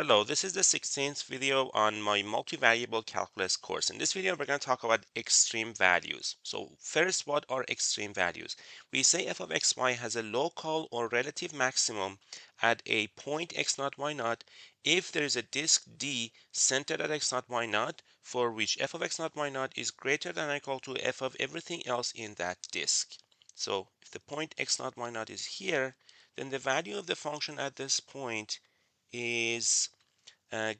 Hello, this is the 16th video on my multivariable calculus course. In this video, we're going to talk about extreme values. So first, what are extreme values? We say f of xy has a local or relative maximum at a point x naught y naught if there is a disk D centered at x naught y naught for which f of x naught y naught is greater than or equal to f of everything else in that disk. So if the point x naught y naught is here, then the value of the function at this point is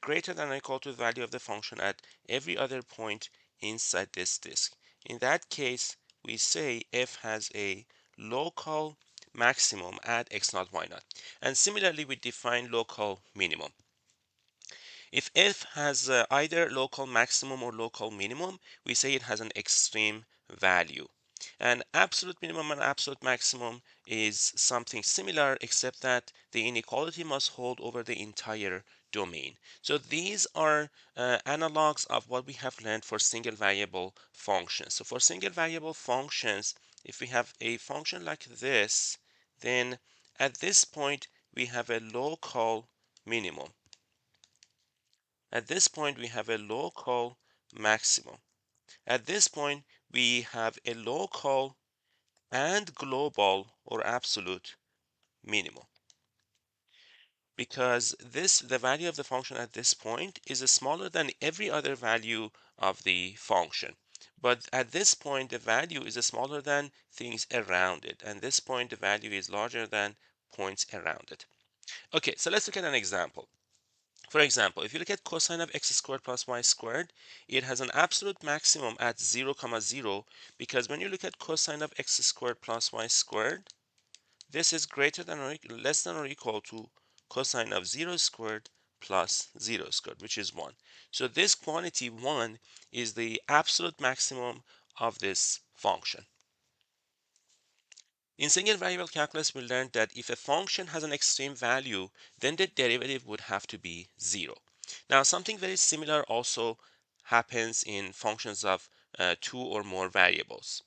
greater than or equal to the value of the function at every other point inside this disk. In that case, we say f has a local maximum at x naught y naught. And similarly, we define local minimum. If f has either local maximum or local minimum, we say it has an extreme value. And absolute minimum and absolute maximum is something similar, except that the inequality must hold over the entire domain. So these are analogs of what we have learned for single variable functions. So for single variable functions, if we have a function like this, then at this point we have a local minimum. At this point, we have a local maximum. At this point, we have a local and global or absolute minimum. Because the value of the function at this point is smaller than every other value of the function. But at this point, the value is smaller than things around it. And this point, the value is larger than points around it. Okay, so let's look at an example. For example, if you look at cosine of x squared plus y squared, it has an absolute maximum at 0, 0, because when you look at cosine of x squared plus y squared, this is greater than or less than or equal to cosine of 0 squared plus 0 squared, which is 1. So this quantity 1 is the absolute maximum of this function. In single variable calculus, we learned that if a function has an extreme value, then the derivative would have to be 0. Now, something very similar also happens in functions of two or more variables.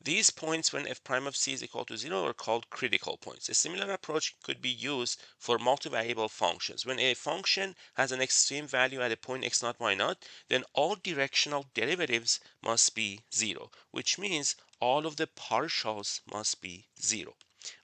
These points when f prime of c is equal to 0 are called critical points. A similar approach could be used for multivariable functions. When a function has an extreme value at a point x naught y naught, then all directional derivatives must be 0, which means all of the partials must be 0.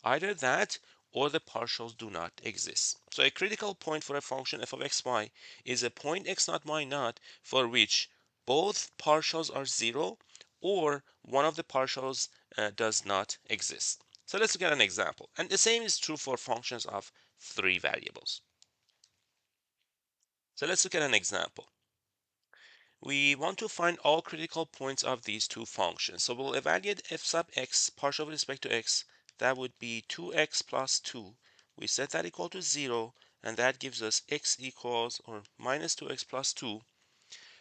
Either that or the partials do not exist. So a critical point for a function f of xy is a point x naught y naught for which both partials are 0 or one of the partials does not exist. So let's look at an example. And the same is true for functions of three variables. So let's look at an example. We want to find all critical points of these two functions. So we'll evaluate f sub x partial with respect to x. That would be 2x plus 2. We set that equal to 0, and that gives us x equals, or minus 2x plus 2.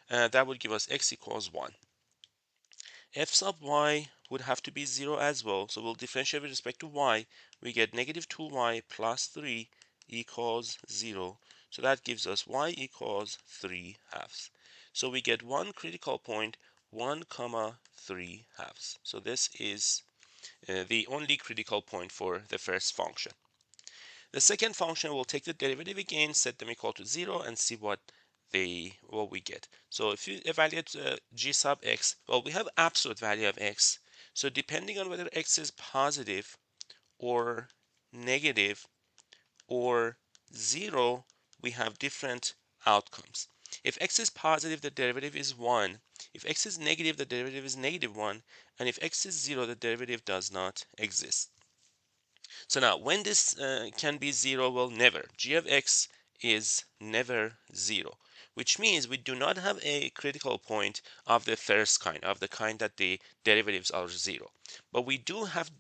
That would give us x equals 1. F sub y would have to be 0 as well, so we'll differentiate with respect to y. We get negative 2y plus 3 equals 0. So that gives us y equals 3 halves. So we get one critical point, 1 comma 3 halves. So this is the only critical point for the first function. The second function will take the derivative again, set them equal to 0, and see what we get. So if you evaluate g sub x, well, we have absolute value of x. So depending on whether x is positive or negative or 0, we have different outcomes. If x is positive, the derivative is 1. If x is negative, the derivative is negative 1. And if x is 0, the derivative does not exist. So now, when this can be 0, well, never. G of x is never 0, which means we do not have a critical point of the first kind, of the kind that the derivatives are 0. But we do have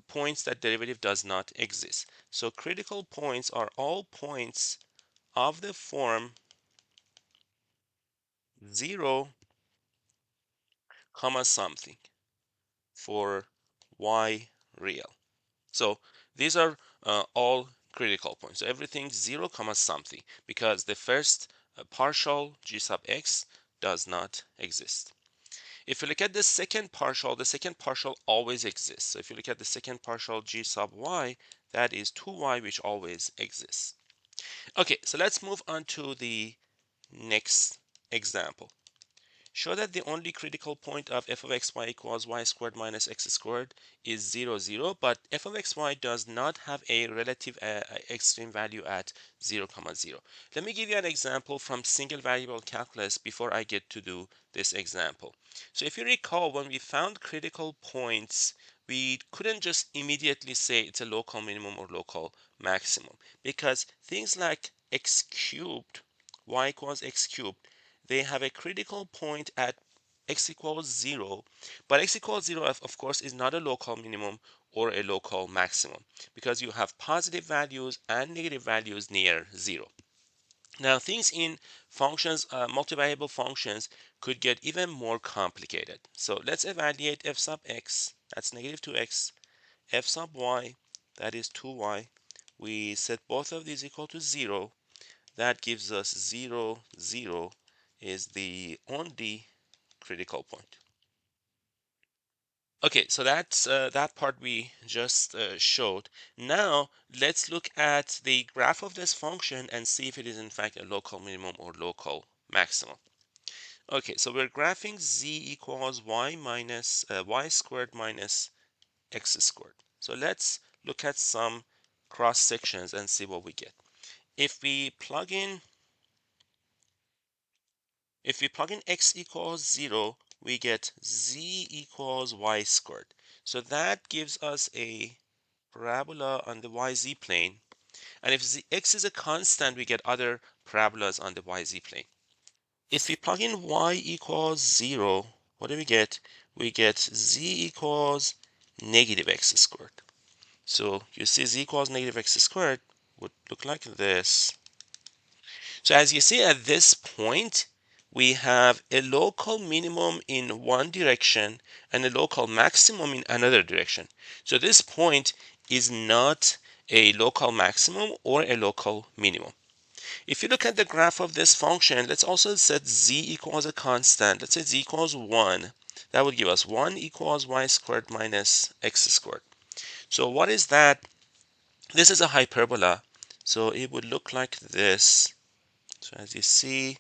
points that derivative does not exist. So critical points are all points of the form 0, comma something for y real. So these are all critical points. So everything 0 comma something, because the first partial g sub x does not exist. If you look at the second partial always exists. So if you look at the second partial g sub y, that is 2y, which always exists. Okay, so let's move on to the next example. Show that the only critical point of f of xy equals y squared minus x squared is 0, 0, but f of xy does not have a relative extreme value at 0, 0. Let me give you an example from single variable calculus before I get to do this example. So if you recall, when we found critical points, we couldn't just immediately say it's a local minimum or local maximum, because things like x cubed, y equals x cubed, they have a critical point at x equals 0, but x equals 0 of course is not a local minimum or a local maximum, because you have positive values and negative values near 0. Now things in functions, multivariable functions, could get even more complicated. So let's evaluate f sub x, that's negative 2x, f sub y, that is 2y. We set both of these equal to 0. That gives us 0, 0 is the only critical point. Okay, so that's that part we just showed. Now let's look at the graph of this function and see if it is in fact a local minimum or local maximum. Okay, so we're graphing z equals y minus y squared minus x squared. So let's look at some cross sections and see what we get. If we plug in x equals 0, we get z equals y squared. So that gives us a parabola on the yz plane. And if x is a constant, we get other parabolas on the yz plane. If we plug in y equals 0, what do we get? We get z equals negative x squared. So you see z equals negative x squared would look like this. So as you see at this point, we have a local minimum in one direction and a local maximum in another direction. So this point is not a local maximum or a local minimum. If you look at the graph of this function, let's also set z equals a constant. Let's say z equals 1. That would give us 1 equals y squared minus x squared. So what is that? This is a hyperbola. So it would look like this. So as you see,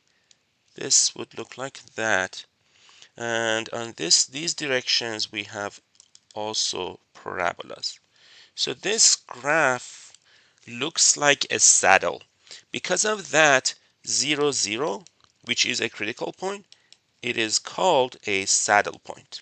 this would look like that. And on these directions, we have also parabolas. So this graph looks like a saddle. Because of that 0, 0, which is a critical point, it is called a saddle point.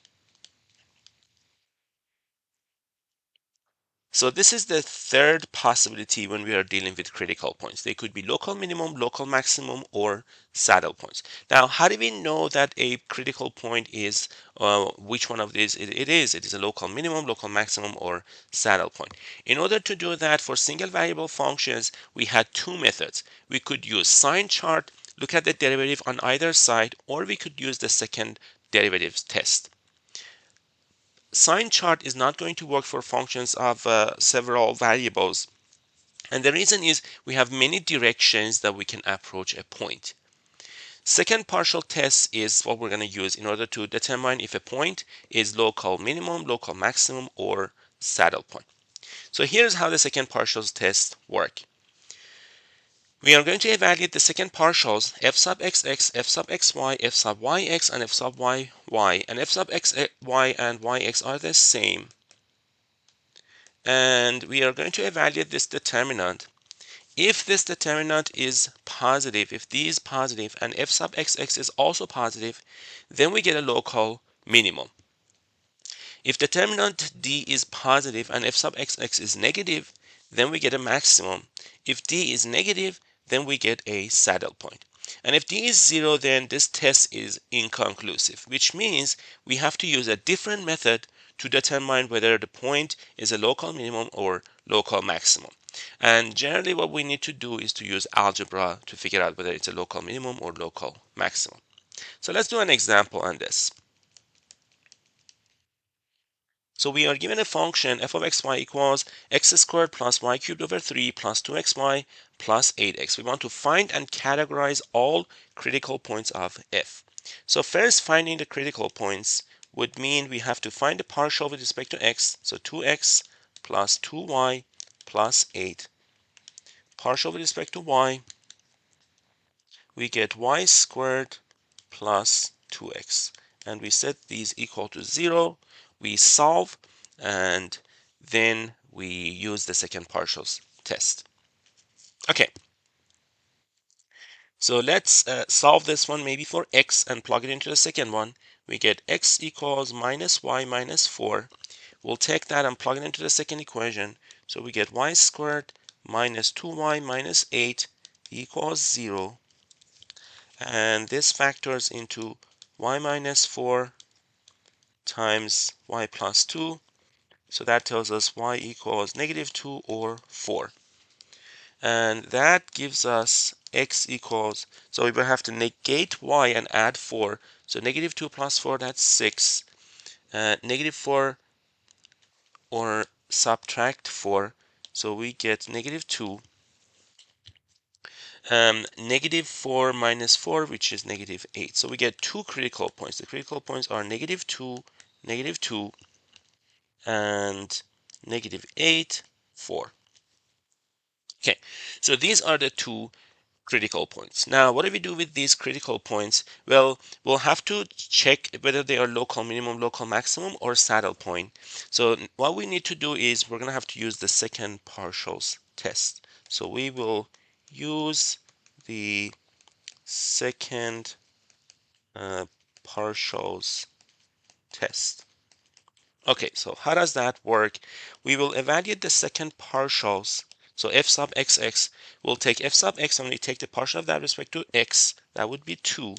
So this is the third possibility when we are dealing with critical points. They could be local minimum, local maximum, or saddle points. Now, how do we know that a critical point is which one of these it is? It is a local minimum, local maximum, or saddle point. In order to do that for single variable functions, we had two methods. We could use sign chart, look at the derivative on either side, or we could use the second derivatives test. Sign chart is not going to work for functions of several variables. And the reason is we have many directions that we can approach a point. Second partial test is what we're going to use in order to determine if a point is local minimum, local maximum, or saddle point. So here's how the second partial tests work. We are going to evaluate the second partials, f sub xx, f sub xy, f sub yx, and f sub yy, and f sub xy and yx are the same. And we are going to evaluate this determinant. If this determinant is positive, if d is positive and f sub xx is also positive, then we get a local minimum. If determinant d is positive and f sub xx is negative, then we get a maximum. If d is negative, then we get a saddle point. And if d is 0, then this test is inconclusive, which means we have to use a different method to determine whether the point is a local minimum or local maximum. And generally what we need to do is to use algebra to figure out whether it's a local minimum or local maximum. So let's do an example on this. So we are given a function f of xy equals x squared plus y cubed over 3 plus 2xy plus 8x. We want to find and categorize all critical points of f. So first, finding the critical points would mean we have to find the partial with respect to x. So 2x plus 2y plus 8 partial with respect to y, we get y squared plus 2x. And we set these equal to 0. We solve, and then we use the second partials test. Okay, so let's solve this one maybe for x and plug it into the second one. We get x equals minus y minus 4. We'll take that and plug it into the second equation. So we get y squared minus 2y minus 8 equals 0. And this factors into y minus 4 times y plus 2. So that tells us y equals negative 2 or 4. And that gives us x equals, so we will have to negate y and add 4. So negative 2 plus 4, that's 6. Negative 4 or subtract 4. So we get negative 2. Negative 4 minus 4, which is negative 8. So we get two critical points. The critical points are negative 2, and negative 8, 4. Okay, so these are the two critical points. Now, what do we do with these critical points? Well, we'll have to check whether they are local minimum, local maximum, or saddle point. So what we need to do is we're going to have to use the second partials test. So we will use the second partials test. Okay, so how does that work? We will evaluate the second partials. So f sub xx, we'll take f sub x and we take the partial of that with respect to x. That would be 2.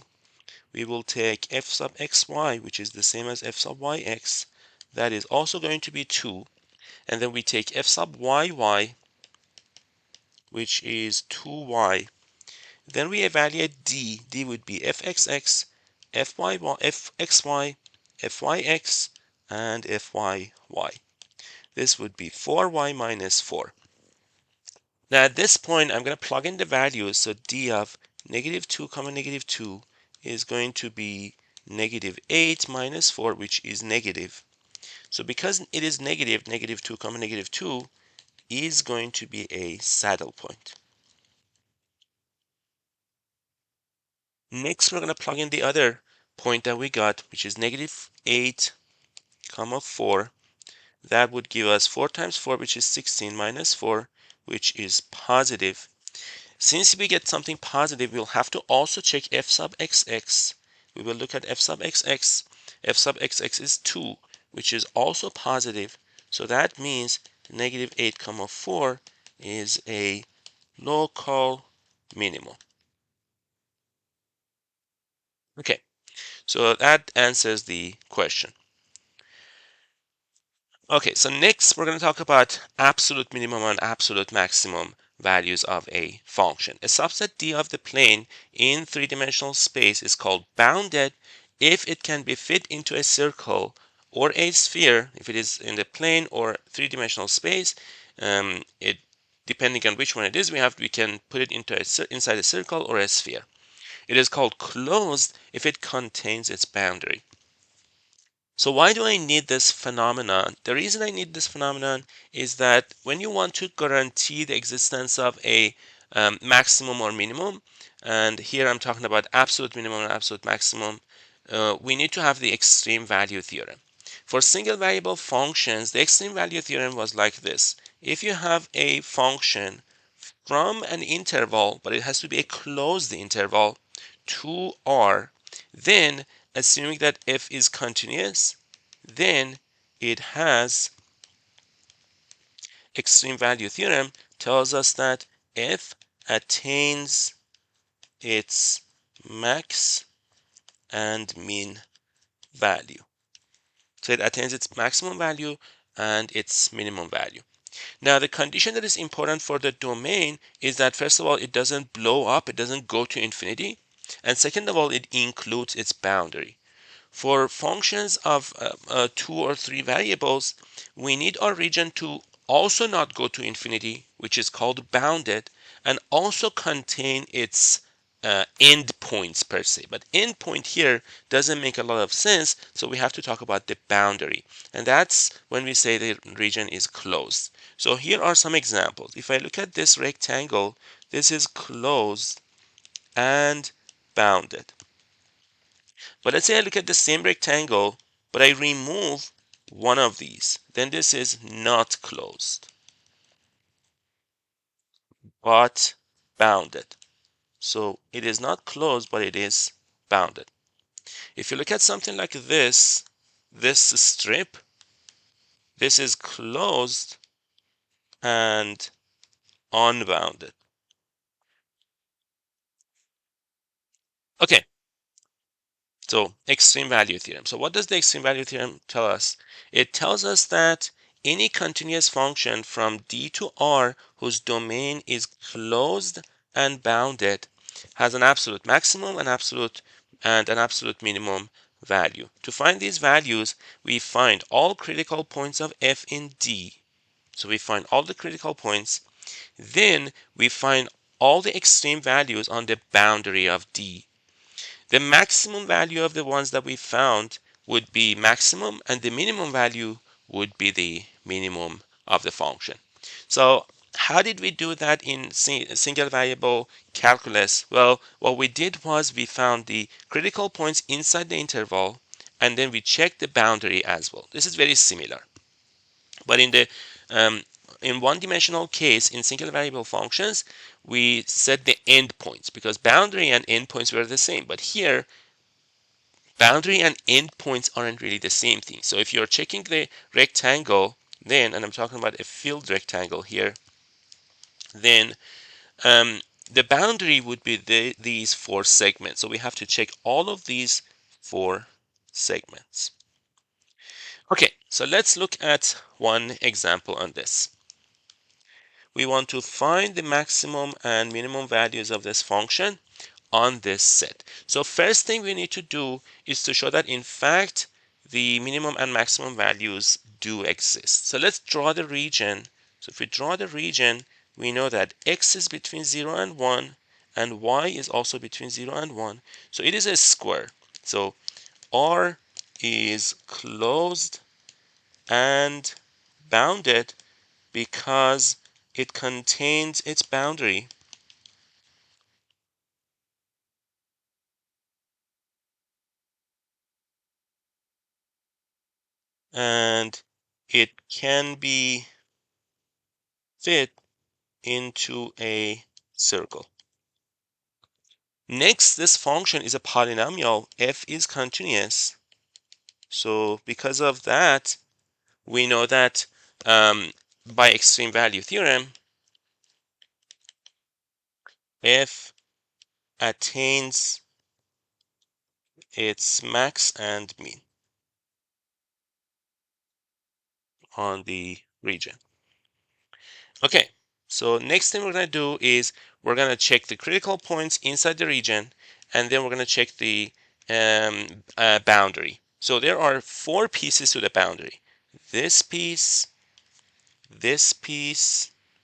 We will take f sub xy, which is the same as f sub yx. That is also going to be 2. And then we take f sub yy, which is 2y. Then we evaluate d. D would be fxx, fxy, fyx, and fyy. This would be 4y minus 4. Now at this point, I'm going to plug in the values. So d of negative 2 comma negative 2 is going to be negative 8 minus 4, which is negative. So because it is negative, negative 2 comma negative 2 is going to be a saddle point. Next, we're going to plug in the other point that we got, which is negative 8 comma 4. That would give us 4 times 4, which is 16, minus 4, which is positive. Since we get something positive, we'll have to also check f sub xx. We will look at f sub xx. F sub xx is 2, which is also positive. So that means negative 8 comma 4 is a local minimum. Okay, so that answers the question. Okay, so next we're going to talk about absolute minimum and absolute maximum values of a function. A subset D of the plane in three-dimensional space is called bounded if it can be fit into a circle or a sphere, if it is in the plane or three-dimensional space. It depending on which one it is, we can put it into inside a circle or a sphere. It is called closed if it contains its boundary. So why do I need this phenomenon? The reason I need this phenomenon is that when you want to guarantee the existence of a maximum or minimum, and here I'm talking about absolute minimum and absolute maximum, we need to have the extreme value theorem. For single variable functions, the extreme value theorem was like this. If you have a function from an interval, but it has to be a closed interval, to R, then assuming that f is continuous, then it has extreme value theorem tells us that f attains its max and min value. So it attains its maximum value and its minimum value. Now, the condition that is important for the domain is that, first of all, it doesn't blow up, it doesn't go to infinity. And second of all, it includes its boundary. For functions of 2 or 3 variables, we need our region to also not go to infinity, which is called bounded, and also contain its endpoints per se. But endpoint here doesn't make a lot of sense, so we have to talk about the boundary. And that's when we say the region is closed. So here are some examples. If I look at this rectangle, this is closed and bounded. But let's say I look at the same rectangle, but I remove one of these. Then this is not closed, but bounded. So it is not closed, but it is bounded. If you look at something like this strip, this is closed and unbounded. Okay, so extreme value theorem. So what does the extreme value theorem tell us? It tells us that any continuous function from D to R whose domain is closed and bounded has an absolute maximum, and an absolute minimum value. To find these values, we find all critical points of f in D. So we find all the critical points. Then we find all the extreme values on the boundary of D. The maximum value of the ones that we found would be maximum, and the minimum value would be the minimum of the function. So how did we do that in single variable calculus? Well, what we did was we found the critical points inside the interval, and then we checked the boundary as well. This is very similar. But um, in one-dimensional case, in single variable functions, we set the endpoints because boundary and endpoints were the same. But here, boundary and endpoints aren't really the same thing. So if you're checking the rectangle, then, and I'm talking about a filled rectangle here, then the boundary would be these four segments. So we have to check all of these four segments. Okay, so let's look at one example on this. We want to find the maximum and minimum values of this function on this set. So first thing we need to do is to show that in fact the minimum and maximum values do exist. So let's draw the region. So if we draw the region, we know that x is between 0 and 1 and y is also between 0 and 1. So it is a square. So R is closed and bounded because it contains its boundary and it can be fit into a circle. Next, this function is a polynomial. F is continuous. So because of that, we know that by extreme value theorem, F attains its max and min on the region. Okay, so next thing we're going to do is we're going to check the critical points inside the region, and then we're going to check the boundary. So there are four pieces to the boundary. This piece,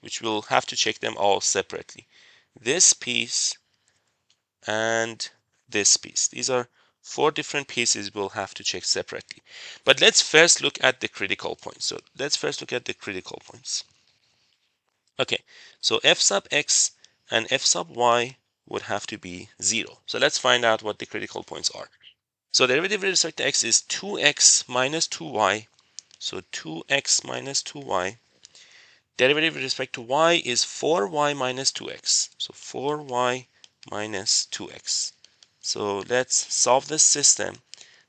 which we'll have to check them all separately. This piece, and this piece. These are four different pieces we'll have to check separately. But let's first look at the critical points. So let's first look at the critical points. Okay, so f sub x and f sub y would have to be 0. So let's find out what the critical points are. So the derivative with respect to x is 2x minus 2y. So 2x minus 2y. Derivative with respect to y is 4y minus 2x. So 4y minus 2x. So let's solve this system.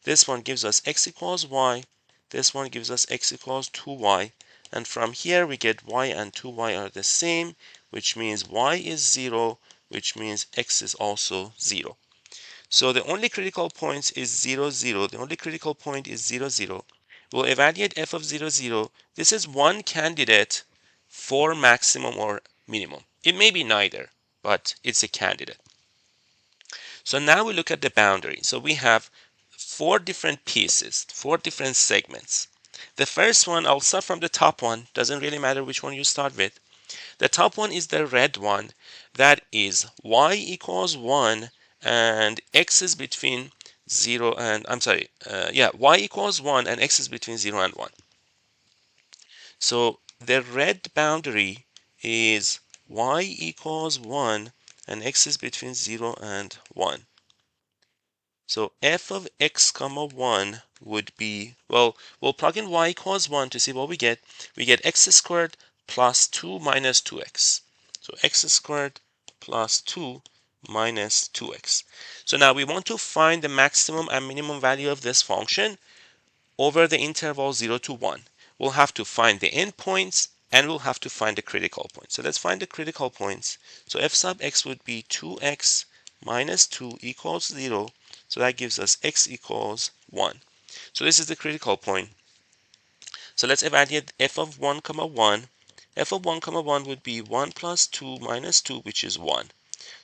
This one gives us x equals y. This one gives us x equals 2y. And from here we get y and 2y are the same, which means y is 0, which means x is also 0. So the only critical point is 0, 0. The only critical point is 0, 0. We'll evaluate f of 0, 0. This is one candidate for maximum or minimum. It may be neither, but it's a candidate. So now we look at the boundary. So we have four different pieces, four different segments. The first one, I'll start from the top one. Doesn't really matter which one you start with. The top one is the red one. that is y equals 1 and x is between 0 and, y equals 1 and x is between 0 and 1. So the red boundary is y equals 1 and x is between 0 and 1. So f of x comma 1 would be, well, we'll plug in y equals 1 to see what we get. We get x squared plus 2 minus 2x. So x squared plus 2 minus 2x. So now we want to find the maximum and minimum value of this function over the interval 0 to 1. We'll have to find the endpoints and we'll have to find the critical points. So let's find the critical points. So f sub x would be 2x minus 2 equals 0. So that gives us x equals 1. So this is the critical point. So let's evaluate f of 1 comma 1. F of 1 comma 1 would be 1 plus 2 minus 2, which is 1.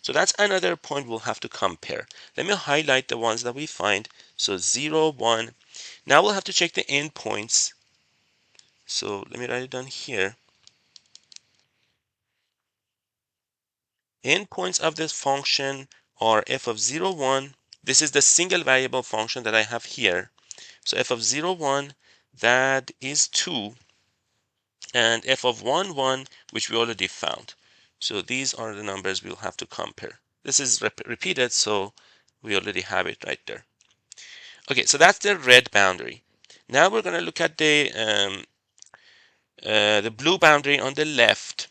So that's another point we'll have to compare. Let me highlight the ones that we find. So 0, 1. Now we'll have to check the endpoints. So let me write it down here. Endpoints of this function are f of 0, 1. This is the single variable function that I have here. So f of 0, 1, that is 2. And f of 1, 1, which we already found. So these are the numbers we'll have to compare. This is repeated, so we already have it right there. Okay, so that's the red boundary. Now we're going to look at the blue boundary on the left.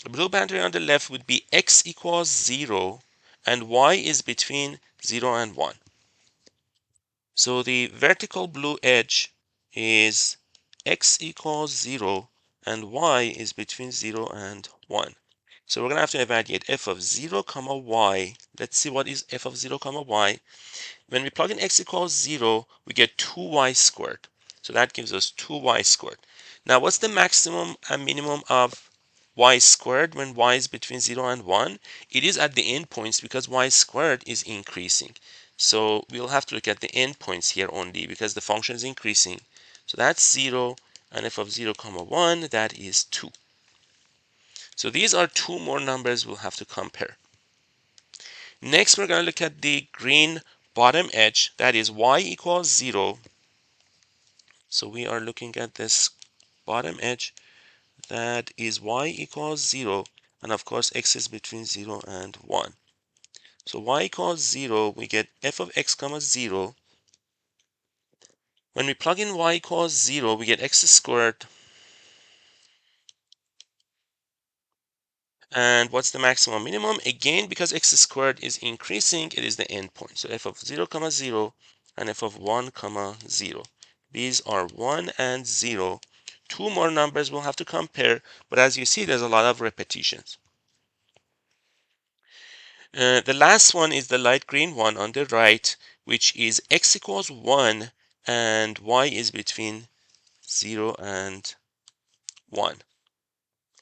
The blue boundary on the left would be x equals 0 and y is between 0 and 1. So the vertical blue edge is x equals 0 and y is between 0 and 1. So we're going to have to evaluate f of 0 comma y. Let's see what is f of 0 comma y. When we plug in x equals 0, we get 2y squared. So that gives us 2y squared. Now what's the maximum and minimum of y squared when y is between 0 and 1? It is at the endpoints because y squared is increasing. So we'll have to look at the endpoints here only because the function is increasing. So that's 0 and f of 0 comma 1, that is 2. So these are two more numbers we'll have to compare. Next, we're going to look at the green bottom edge, that is y equals 0. So we are looking at this bottom edge, that is y equals 0, and of course x is between 0 and 1. So y equals 0, we get f of x comma 0. When we plug in y equals 0, we get x squared. And what's the maximum minimum? Again, because x squared is increasing, it is the endpoint. So f of 0 comma 0 and f of 1 comma 0. These are 1 and 0. Two more numbers we'll have to compare, but as you see, there's a lot of repetitions. The last one is the light green one on the right, which is x equals 1 and y is between 0 and 1.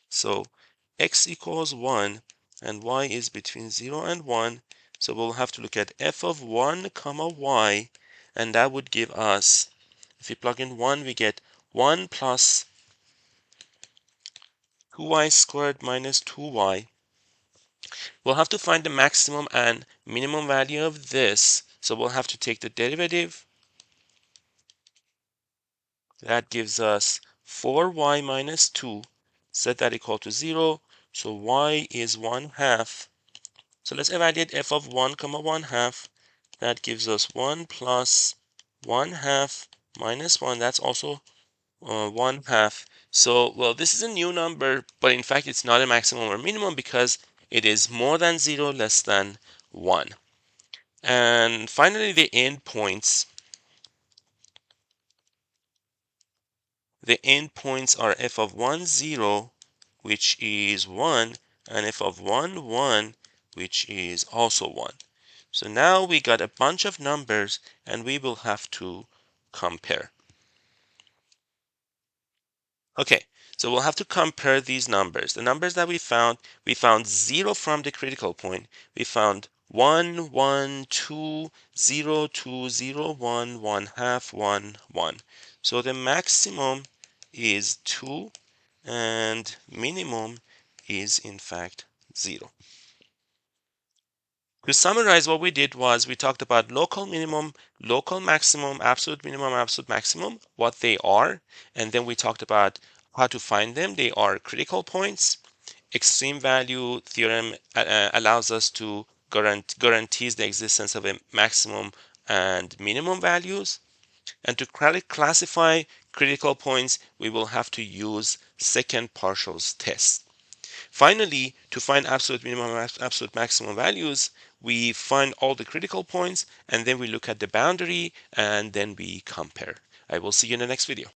So x equals 1 and y is between 0 and 1. So we'll have to look at f of 1 comma y, and that would give us, if we plug in 1, we get 1 plus 2y squared minus 2y. We'll have to find the maximum and minimum value of this. So we'll have to take the derivative. That gives us 4y minus 2. Set that equal to 0. So y is 1/2. So let's evaluate f of 1 comma 1/2. That gives us 1 plus 1/2 minus 1. That's also 1/2. So, well, this is a new number, but in fact, it's not a maximum or minimum because it is more than 0, less than 1. And finally, the endpoints. The endpoints are f of 1, 0, which is 1, and f of 1, 1, which is also 1. So now we got a bunch of numbers and we will have to compare. Okay, so we'll have to compare these numbers. The numbers that we found 0 from the critical point. We found 1, 1, 2, 0, 2, 0, 1, 1/2, 1, 1. So the maximum is 2 and minimum is in fact 0. To summarize, what we did was we talked about local minimum, local maximum, absolute minimum, absolute maximum, what they are, and then we talked about how to find them. They are critical points. Extreme value theorem allows us to guarantees the existence of a maximum and minimum values. And to classify critical points, we will have to use second partials test. Finally, to find absolute minimum and absolute maximum values, we find all the critical points and then we look at the boundary and then we compare. I will see you in the next video.